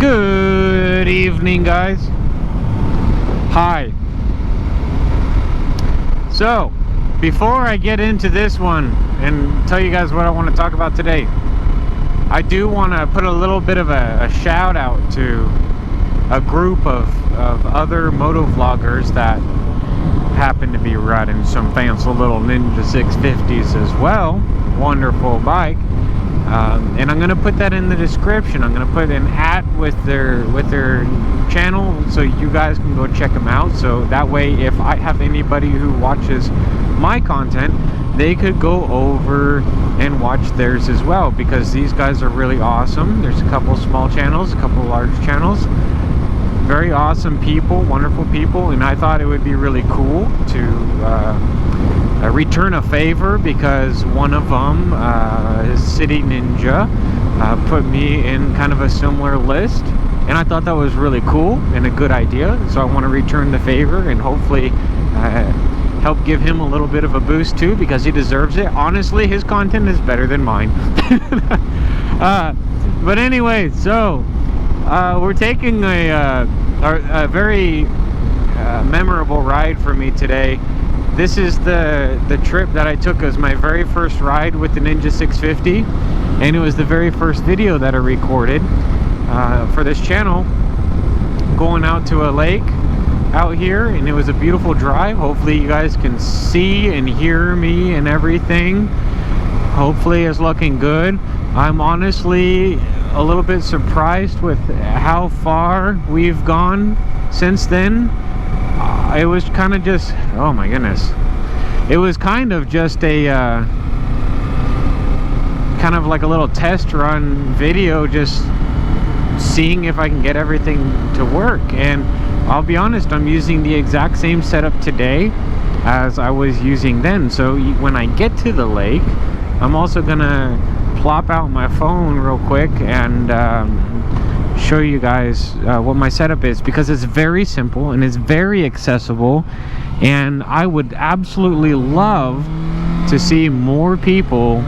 Good evening, guys. Hi. So, before I get into this one and tell you guys what I want to talk about today, I do want to put a little bit of a shout out to a group of other motovloggers that happen to be riding some fancy little Ninja 650s as well. Wonderful bike. And I'm gonna put that in the description. I'm gonna put an @ with their channel, so you guys can go check them out. So that way, if I have anybody who watches my content, they could go over and watch theirs as well, because these guys are really awesome. There's a couple small channels, a couple large channels. Very awesome people, wonderful people, and I thought it would be really cool to return a favor, because one of them, City Ninja, put me in kind of a similar list, and I thought that was really cool and a good idea. So I want to return the favor and hopefully help give him a little bit of a boost too, because he deserves it. Honestly, his content is better than mine. But anyway, so we're taking a very memorable ride for me today. This is the trip that I took as my very first ride with the Ninja 650, and it was the very first video that I recorded for this channel, going out to a lake out here, and it was a beautiful drive. Hopefully you guys can see and hear me and everything. Hopefully it's looking good. I'm honestly a little bit surprised with how far we've gone since then. It was kind of just, oh my goodness, it was kind of just a kind of like a little test run video, just seeing if I can get everything to work. And I'll be honest, I'm using the exact same setup today as I was using then. So when I get to the lake, I'm also gonna plop out my phone real quick and show you guys what my setup is, because it's very simple and it's very accessible, and I would absolutely love to see more people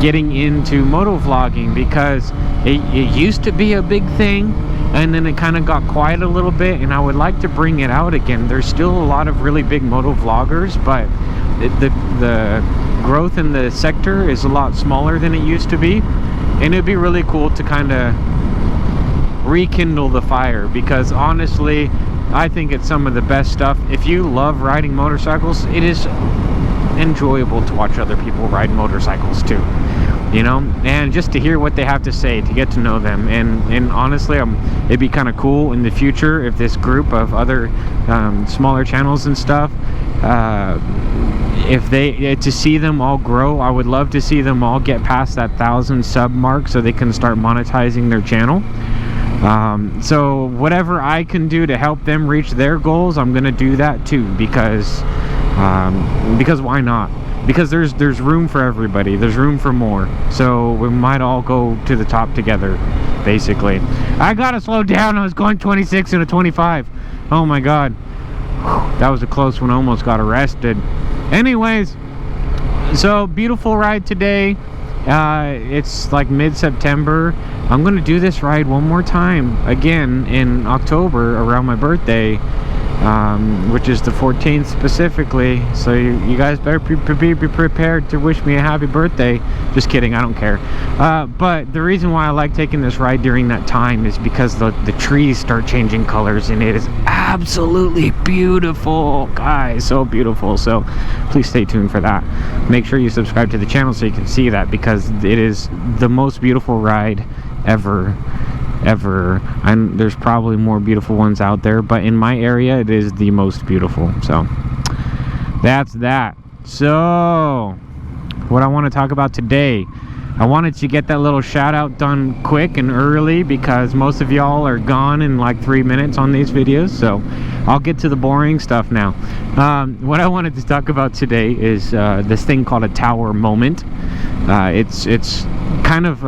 getting into motovlogging, because it used to be a big thing and then it kind of got quiet a little bit, and I would like to bring it out again. There's still a lot of really big motovloggers, but the growth in the sector is a lot smaller than it used to be, and it'd be really cool to kind of rekindle the fire, because honestly I think it's some of the best stuff. If you love riding motorcycles, it is enjoyable to watch other people ride motorcycles too, you know, and just to hear what they have to say, to get to know them. And honestly, it'd be kind of cool in the future if this group of other smaller channels and stuff, if they to see them all grow. I would love to see them all get past that 1,000 sub mark so they can start monetizing their channel. So whatever I can do to help them reach their goals, I'm gonna do that too, because why not? Because there's room for everybody, there's room for more, so we might all go to the top together, basically. I gotta slow down. I was going 26 and a 25. Oh my god, that was a close one. I almost got arrested. Anyways, so beautiful ride today. It's like mid-September. I'm gonna do this ride one more time again in October around my birthday, which is the 14th specifically. So you guys better be prepared to wish me a happy birthday. Just kidding, I don't care. But the reason why I like taking this ride during that time is because the trees start changing colors, and it is absolutely beautiful, guys, so beautiful. So please stay tuned for that. Make sure you subscribe to the channel so you can see that, because it is the most beautiful ride ever. And there's probably more beautiful ones out there, but in my area it is the most beautiful. So that's that. So what I want to talk about today, I wanted to get that little shout out done quick and early, because most of y'all are gone in like 3 minutes on these videos. So I'll get to the boring stuff now. What I wanted to talk about today is this thing called a tower moment. It's kind of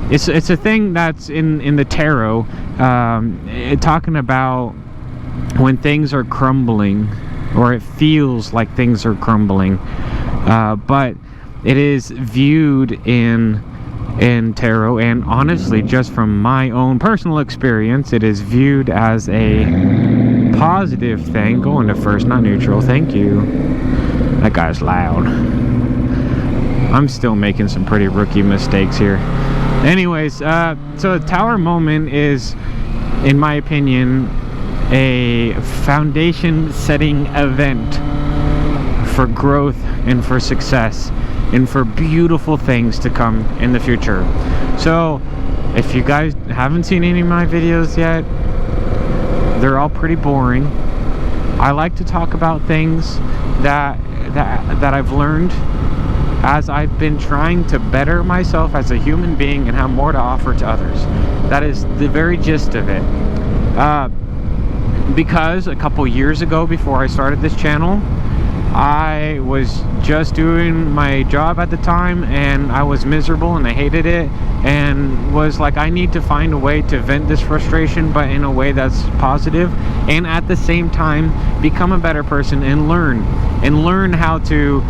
it's a thing that's in the tarot, talking about when things are crumbling, or it feels like things are crumbling, but it is viewed in in tarot, and honestly, just from my own personal experience, it is viewed as a positive thing. Going to first, not neutral. Thank you. That guy's loud. I'm still making some pretty rookie mistakes here. Anyways, so the tower moment is, in my opinion, a foundation setting event for growth and for success and for beautiful things to come in the future. So if you guys haven't seen any of my videos yet, they're all pretty boring. I like to talk about things that I've learned as I've been trying to better myself as a human being and have more to offer to others. That is the very gist of it. Because a couple years ago, before I started this channel, I was just doing my job at the time, and I was miserable and I hated it, and was like, I need to find a way to vent this frustration, but in a way that's positive, and at the same time become a better person and learn how to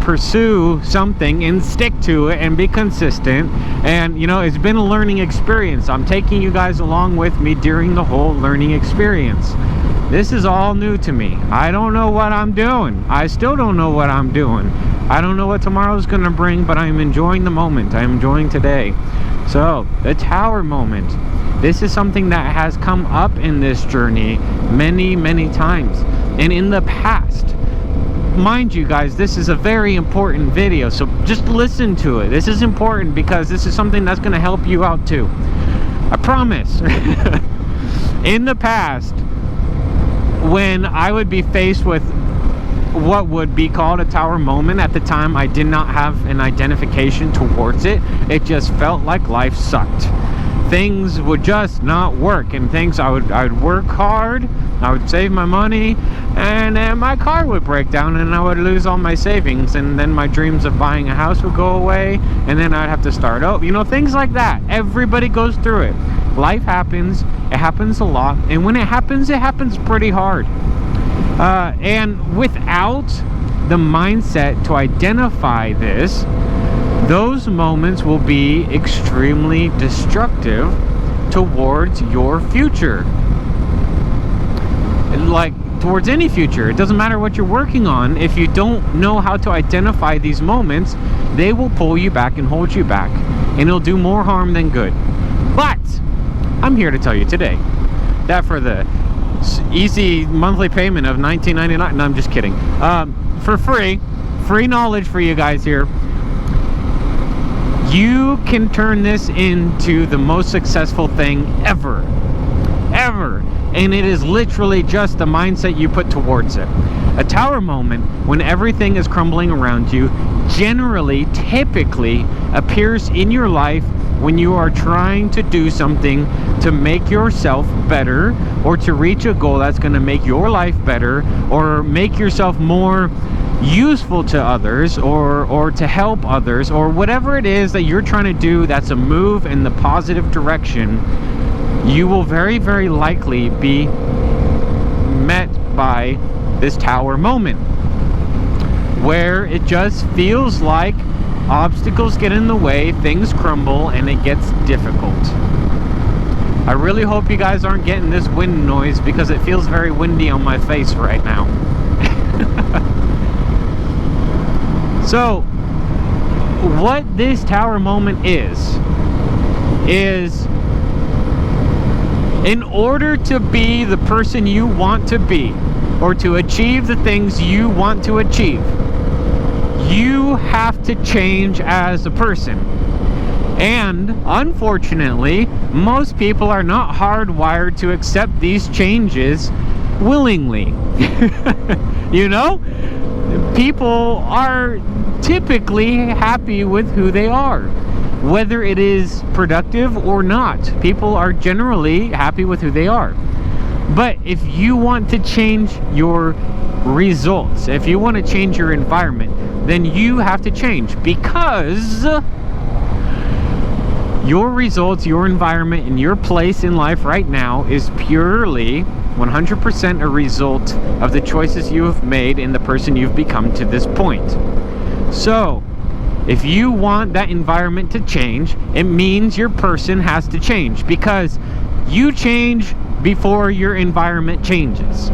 pursue something and stick to it and be consistent. And you know, it's been a learning experience. I'm taking you guys along with me during the whole learning experience. This is all new to me. I don't know what I'm doing. I still don't know what I'm doing. I don't know what tomorrow's gonna bring, but I'm enjoying the moment. I'm enjoying today. So, the tower moment. This is something that has come up in this journey many, many times. And in the past, mind you guys, this is a very important video, so just listen to it. This is important because this is something that's gonna help you out too. I promise. In the past, when I would be faced with what would be called a tower moment, at the time I did not have an identification towards it. It just felt like life sucked. Things would just not work, and I would work hard, I would save my money, and then my car would break down and I would lose all my savings, and then my dreams of buying a house would go away, and then I'd have to start over. You know, things like that. Everybody goes through it. Life happens. It happens a lot, and when it happens pretty hard. And without the mindset to identify this, those moments will be extremely destructive towards your future. Like, towards any future. It doesn't matter what you're working on. If you don't know how to identify these moments, they will pull you back and hold you back, and it'll do more harm than good. But I'm here to tell you today that for the easy monthly payment of $19.99, no, I'm just kidding, for free knowledge for you guys here, you can turn this into the most successful thing ever, and it is literally just the mindset you put towards it. A tower moment, when everything is crumbling around you, typically appears in your life when you are trying to do something to make yourself better, or to reach a goal that's going to make your life better, or make yourself more useful to others, or to help others, or whatever it is that you're trying to do that's a move in the positive direction. You will very, very likely be met by this tower moment, where it just feels like obstacles get in the way, things crumble, and it gets difficult. I really hope you guys aren't getting this wind noise, because it feels very windy on my face right now. So, what this tower moment is in order to be the person you want to be, or to achieve the things you want to achieve, you have to change as a person. And unfortunately, most people are not hardwired to accept these changes willingly. You know, people are typically happy with who they are, whether it is productive or not. People are generally happy with who they are. But if you want to change your results, if you want to change your environment, then you have to change, because your results, your environment, and your place in life right now is purely 100% a result of the choices you have made and the person you've become to this point. So If you want that environment to change, it means your person has to change, because you change before your environment changes.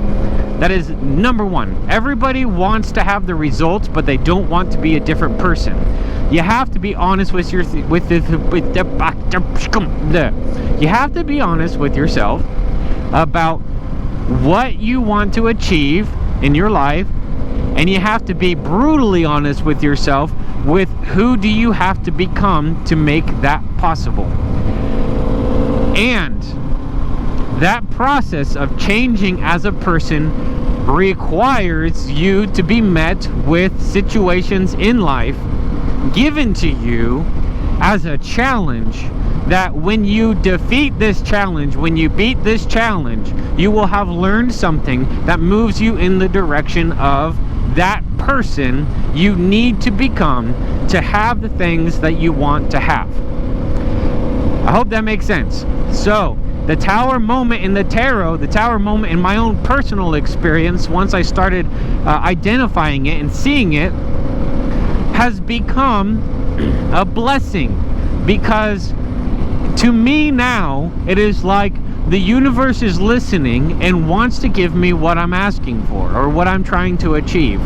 That is number one. Everybody wants to have the results, but they don't want to be a different person. You have to be honest with you have to be honest with yourself about what you want to achieve in your life, and you have to be brutally honest with yourself with who do you have to become to make that possible. And that process of changing as a person requires you to be met with situations in life given to you as a challenge, that when you defeat this challenge, when you beat this challenge, you will have learned something that moves you in the direction of that person you need to become to have the things that you want to have. I hope that makes sense. So the tower moment in the tarot, the tower moment in my own personal experience, once I started identifying it and seeing it, has become a blessing, because to me now it is like the universe is listening and wants to give me what I'm asking for or what I'm trying to achieve.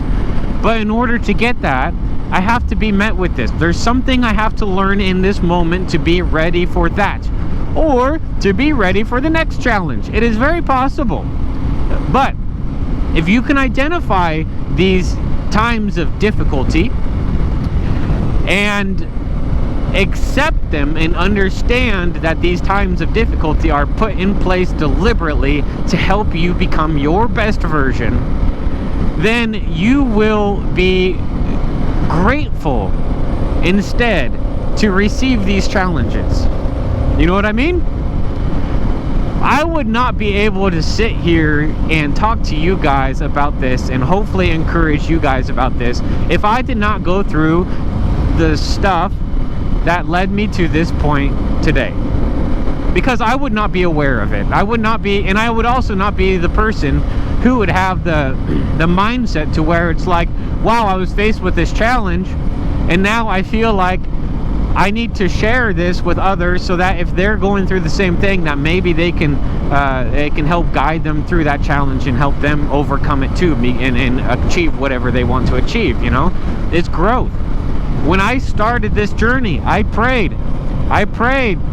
But in order to get that, I have to be met with this. There's something I have to learn in this moment to be ready for that, or to be ready for the next challenge. It is very possible. But if you can identify these times of difficulty and accept them and understand that these times of difficulty are put in place deliberately to help you become your best version, then you will be grateful instead to receive these challenges. You know what I mean? I would not be able to sit here and talk to you guys about this and hopefully encourage you guys about this if I did not go through the stuff that led me to this point today, because I would not be aware of it. I would not be, and I would also not be the person who would have the mindset to where it's like, wow, I was faced with this challenge and now I feel like I need to share this with others so that if they're going through the same thing, that maybe it can help guide them through that challenge and help them overcome it too, and achieve whatever they want to achieve. You know, it's growth. When I started this journey, I prayed,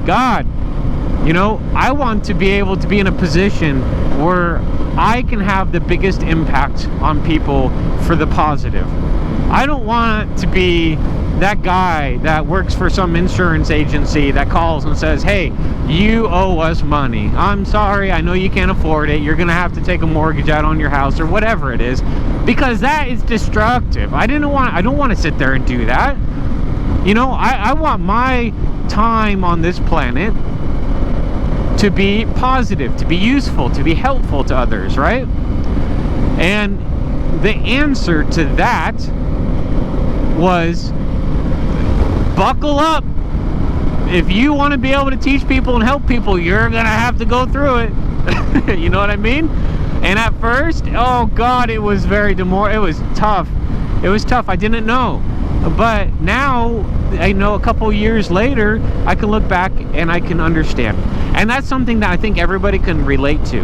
God, you know, I want to be able to be in a position where I can have the biggest impact on people for the positive. I don't want to be that guy that works for some insurance agency that calls and says, hey, you owe us money. I'm sorry, I know you can't afford it. You're going to have to take a mortgage out on your house or whatever it is, because that is destructive. I don't want to sit there and do that. You know, I want my time on this planet to be positive, to be useful, to be helpful to others, right? And the answer to that was, buckle up. If you want to be able to teach people and help people, you're gonna have to go through it. You know what I mean? And at first, oh God, it was it was tough. It was tough. I didn't know. But now, I know a couple years later, I can look back and I can understand. And that's something that I think everybody can relate to.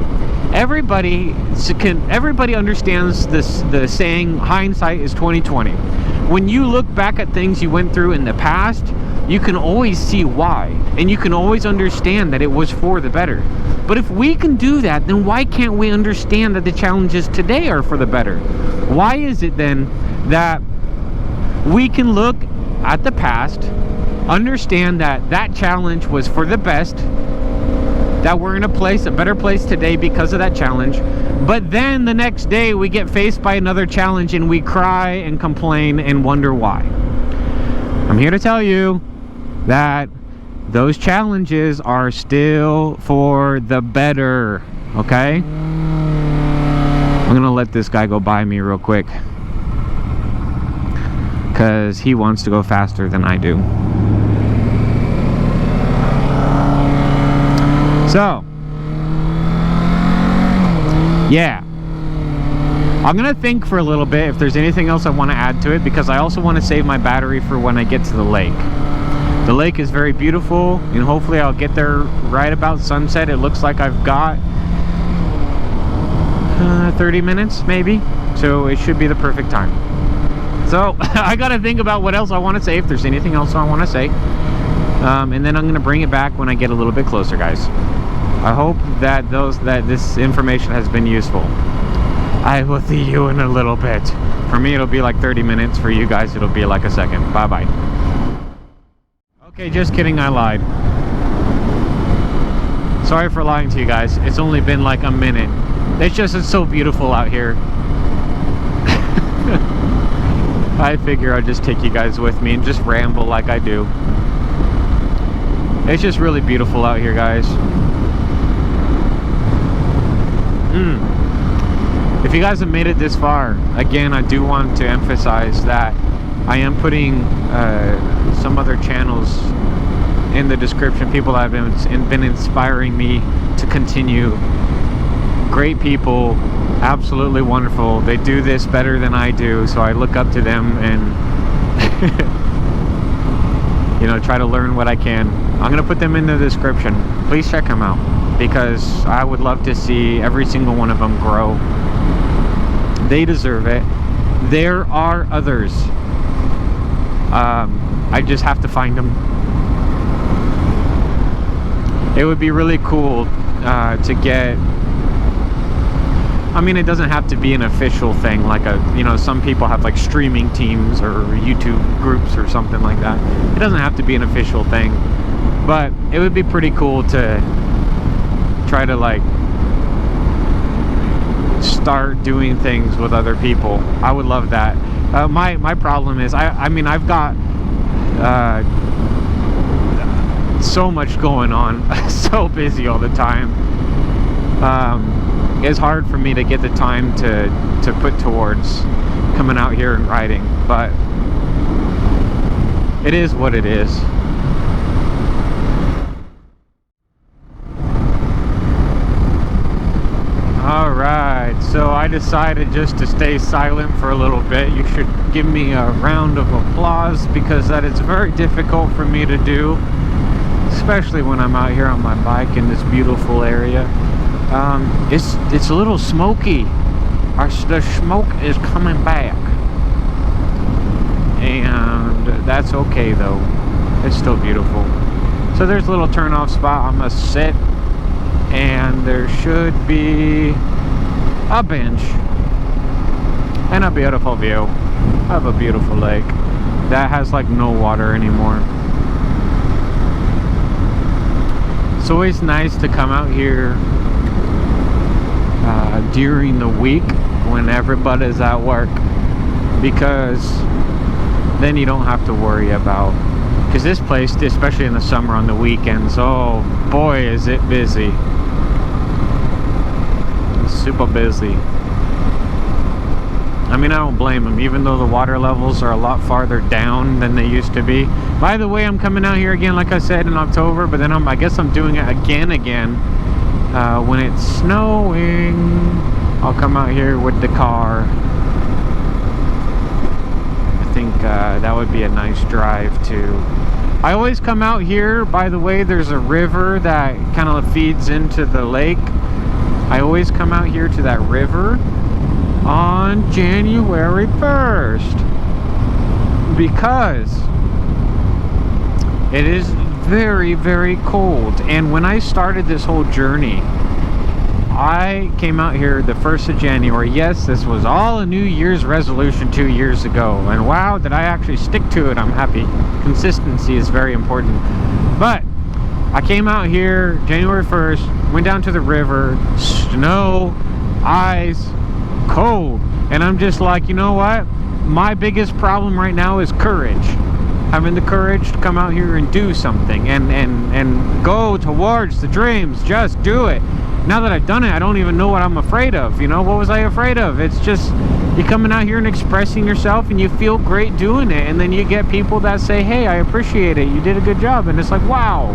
Everybody understands this, the saying, hindsight is 20/20. When you look back at things you went through in the past, you can always see why, and you can always understand that it was for the better. But if we can do that, then why can't we understand that the challenges today are for the better? Why is it then that we can look at the past, understand that that challenge was for the best, that we're in a better place today because of that challenge, but then the next day we get faced by another challenge and we cry and complain and wonder why? I'm here to tell you that those challenges are still for the better, okay? I'm gonna let this guy go by me real quick because he wants to go faster than I do. So, yeah. I'm gonna think for a little bit if there's anything else I want to add to it, because I also want to save my battery for when I get to the lake. The lake is very beautiful, and hopefully I'll get there right about sunset. It looks like I've got 30 minutes maybe, so it should be the perfect time. So I gotta think about what else I want to say, if there's anything else I want to say, and then I'm gonna bring it back when I get a little bit closer, guys. I hope that this information has been useful. I will see you in a little bit. For me, it'll be like 30 minutes. For you guys, it'll be like a second. Bye-bye. Okay, just kidding, I lied. Sorry for lying to you guys. It's only been like a minute. It's so beautiful out here. I figure I'll just take you guys with me and just ramble like I do. It's just really beautiful out here, guys. If you guys have made it this far, again, I do want to emphasize that I am putting some other channels in the description. People that have been inspiring me to continue. Great people, absolutely wonderful. They do this better than I do, so I look up to them and you know, try to learn what I can. I'm gonna put them in the description. Please check them out, because I would love to see every single one of them grow. They deserve it. There are others. I just have to find them. It would be really cool to get, I mean, it doesn't have to be an official thing, like you know, some people have like streaming teams or YouTube groups or something like that. It doesn't have to be an official thing, but it would be pretty cool to try to like start doing things with other people. I would love that. My problem is, I mean, I've got so much going on, so busy all the time. It's hard for me to get the time to put towards coming out here and riding, but it is what it is. Alright, so I decided just to stay silent for a little bit. You should give me a round of applause, because that is very difficult for me to do, especially when I'm out here on my bike in this beautiful area. It's a little smoky. The smoke is coming back, and that's okay though. It's still beautiful. So there's a little turn-off spot. I'm gonna sit, and there should be a bench and a beautiful view of a beautiful lake that has like no water anymore. It's always nice to come out here during the week when everybody's at work, because then you don't have to worry about, because this place, especially in the summer on the weekends, oh boy is it busy. It's super busy. I mean, I don't blame them, even though the water levels are a lot farther down than they used to be. By the way, I'm coming out here again, like I said, in October, but then I guess I'm doing it again when it's snowing. I'll come out here with the car. I think that would be a nice drive too. I always come out here, by the way, there's a river that kind of feeds into the lake. I always come out here to that river on January 1st, because it is very, very cold. And when I started this whole journey, I came out here the 1st of January. Yes, this was all a New Year's resolution 2 years ago, and wow, did I actually stick to it. I'm happy. Consistency is very important. But I came out here January 1st, went down to the river, snow, ice, cold, and I'm just like, you know what, my biggest problem right now is courage. Having the courage to come out here and do something and go towards the dreams. Just do it. Now that I've done it, I don't even know what I'm afraid of. You know, what was I afraid of? It's just you coming out here and expressing yourself, and you feel great doing it, and then you get people that say, hey, I appreciate it, you did a good job. And it's like, wow,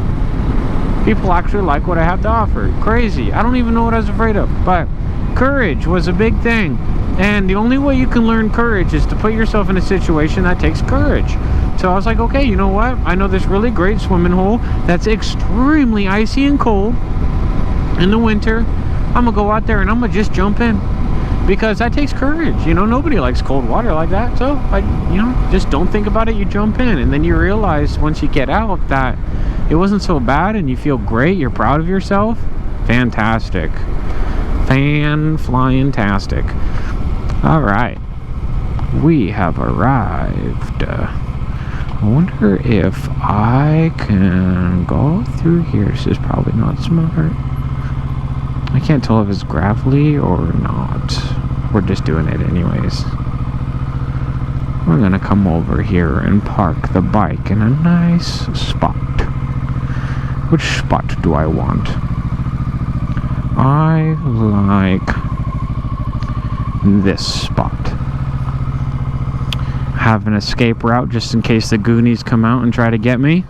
people actually like what I have to offer. Crazy. I don't even know what I was afraid of, but courage was a big thing. And the only way you can learn courage is to put yourself in a situation that takes courage. So I was like, okay, you know what? I know this really great swimming hole that's extremely icy and cold in the winter. I'm gonna go out there and I'm gonna just jump in, because that takes courage. You know, nobody likes cold water like that. So I, you know, just don't think about it. You jump in, and then you realize once you get out that it wasn't so bad, and you feel great. You're proud of yourself. Fantastic. Fan-flying-tastic. All right, we have arrived. I wonder if I can go through here. This is probably not smart. I can't tell if it's gravelly or not. We're just doing it anyways. We're gonna come over here and park the bike in a nice spot. Which spot do I want? I like this spot. Have an escape route just in case the Goonies come out and try to get me.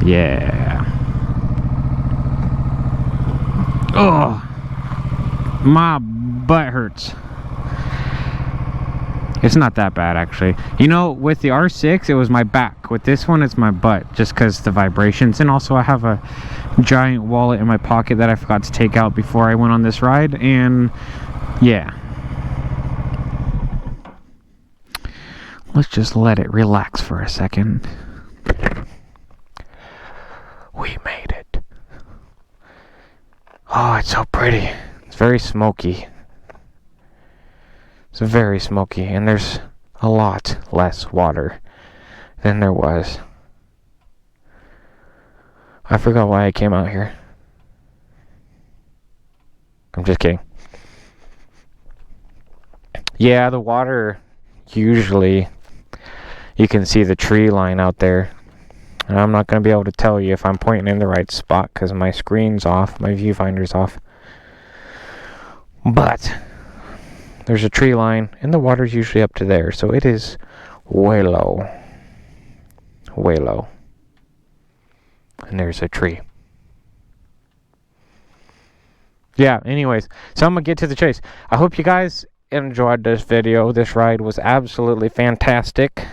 Yeah. Oh, my butt hurts. It's not that bad, actually. You know, with the R6, it was my back. With this one, it's my butt, just because the vibrations. And also, I have a giant wallet in my pocket that I forgot to take out before I went on this ride. And, yeah. Let's just let it relax for a second. We made it. Oh, it's so pretty. It's very smoky. It's very smoky, and there's a lot less water than there was. I forgot why I came out here. I'm just kidding. Yeah, the water, usually you can see the tree line out there. And I'm not going to be able to tell you if I'm pointing in the right spot because my screen's off, my viewfinder's off. But there's a tree line, and the water's usually up to there, so it is way low. Way low. And there's a tree. Yeah, anyways, so I'm going to get to the chase. I hope you guys enjoyed this video. This ride was absolutely fantastic,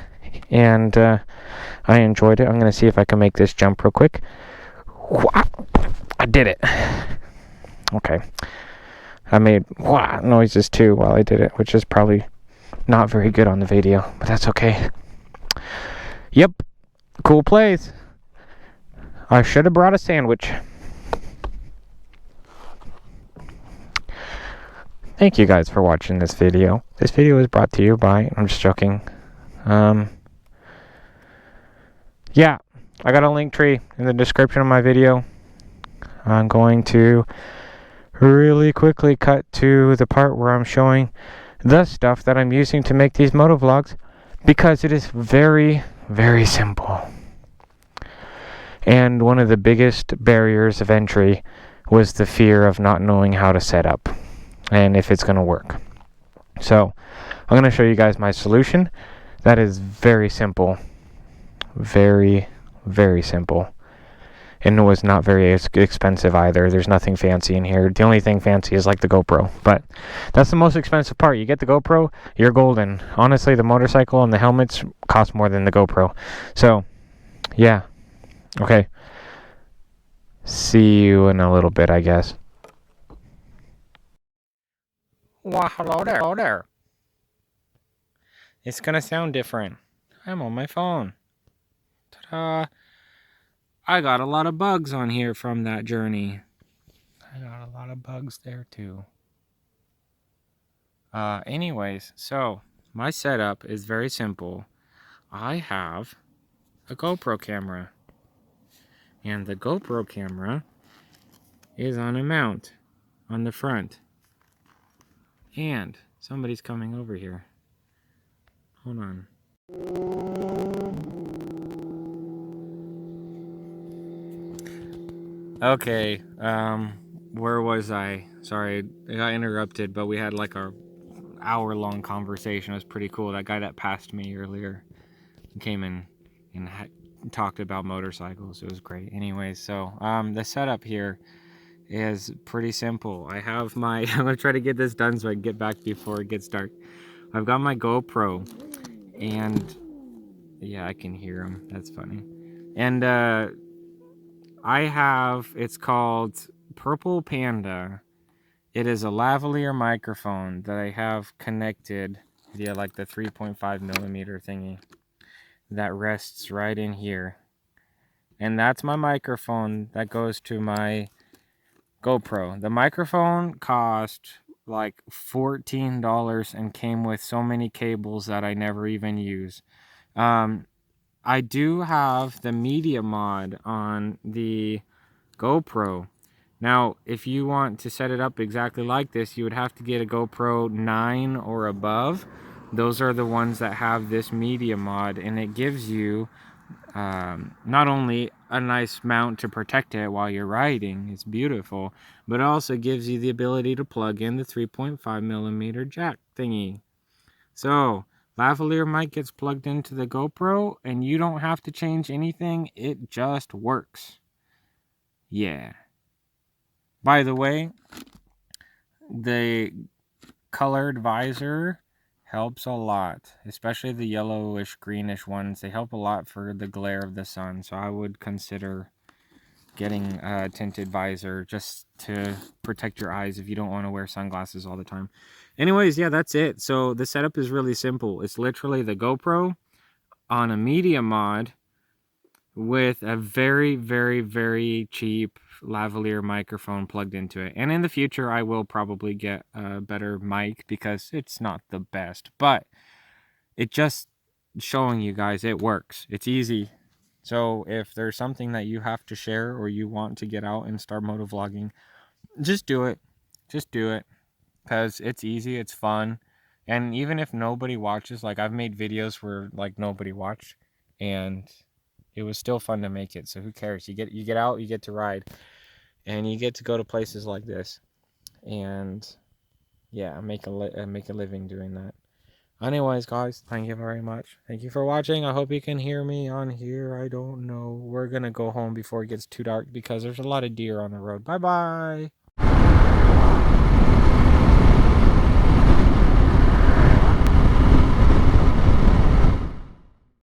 and I enjoyed it. I'm going to see if I can make this jump real quick. I did it. Okay. I made noises too while I did it, which is probably not very good on the video, but that's okay. Yep. Cool place. I should have brought a sandwich. Thank you guys for watching this video. This video is brought to you by, I'm just joking. Yeah, I got a link tree in the description of my video. I'm going to really quickly cut to the part where I'm showing the stuff that I'm using to make these motovlogs, because it is very, very simple. And one of the biggest barriers of entry was the fear of not knowing how to set up and if it's going to work. So I'm going to show you guys my solution. That is very simple. Very, very simple. And it was not very expensive either. There's nothing fancy in here. The only thing fancy is like the GoPro. But that's the most expensive part. You get the GoPro, you're golden. Honestly, the motorcycle and the helmets cost more than the GoPro. So, yeah. Okay. See you in a little bit, I guess. Wow, hello there. Hello there. It's going to sound different. I'm on my phone. Ta-da. I got a lot of bugs on here from that journey. I got a lot of bugs there too. Anyways, so my setup is very simple. I have a GoPro camera. And the GoPro camera is on a mount on the front. And somebody's coming over here. Hold on. Okay, where was I? Sorry, I got interrupted, but we had like a hour-long conversation. It was pretty cool. That guy that passed me earlier came in and talked about motorcycles. It was great. Anyways, so the setup here is pretty simple. I have my, I'm gonna try to get this done so I can get back before it gets dark. I've got my GoPro, and yeah, I can hear them. That's funny. And I have, it's called Purple Panda. It is a lavalier microphone that I have connected via like the 3.5 millimeter thingy that rests right in here. And that's my microphone that goes to my GoPro. The microphone cost like $14 and came with so many cables that I never even use. I do have the media mod on the GoPro. Now, if you want to set it up exactly like this, you would have to get a GoPro 9 or above. Those are the ones that have this media mod, and it gives you not only a nice mount to protect it while you're riding, it's beautiful, but it also gives you the ability to plug in the 3.5 millimeter jack thingy. So, lavalier mic gets plugged into the GoPro, and you don't have to change anything, it just works. Yeah. By the way, the colored visor helps a lot, especially the yellowish greenish ones. They help a lot for the glare of the sun, so I would consider getting a tinted visor just to protect your eyes if you don't want to wear sunglasses all the time. Anyways, yeah, that's it. So the setup is really simple. It's literally the GoPro on a media mod with a very, very, very cheap lavalier microphone plugged into it. And in the future, I will probably get a better mic because it's not the best, but it just showing you guys it works. It's easy. So if there's something that you have to share or you want to get out and start motovlogging, just do it. Just do it because it's easy, it's fun. And even if nobody watches, like I've made videos where like nobody watched and it was still fun to make it. So who cares? You get out, you get to ride, and you get to go to places like this, and yeah, make a living doing that. Anyways, guys, thank you very much. Thank you for watching. I hope you can hear me on here. I don't know. We're gonna go home before it gets too dark because there's a lot of deer on the road. Bye bye.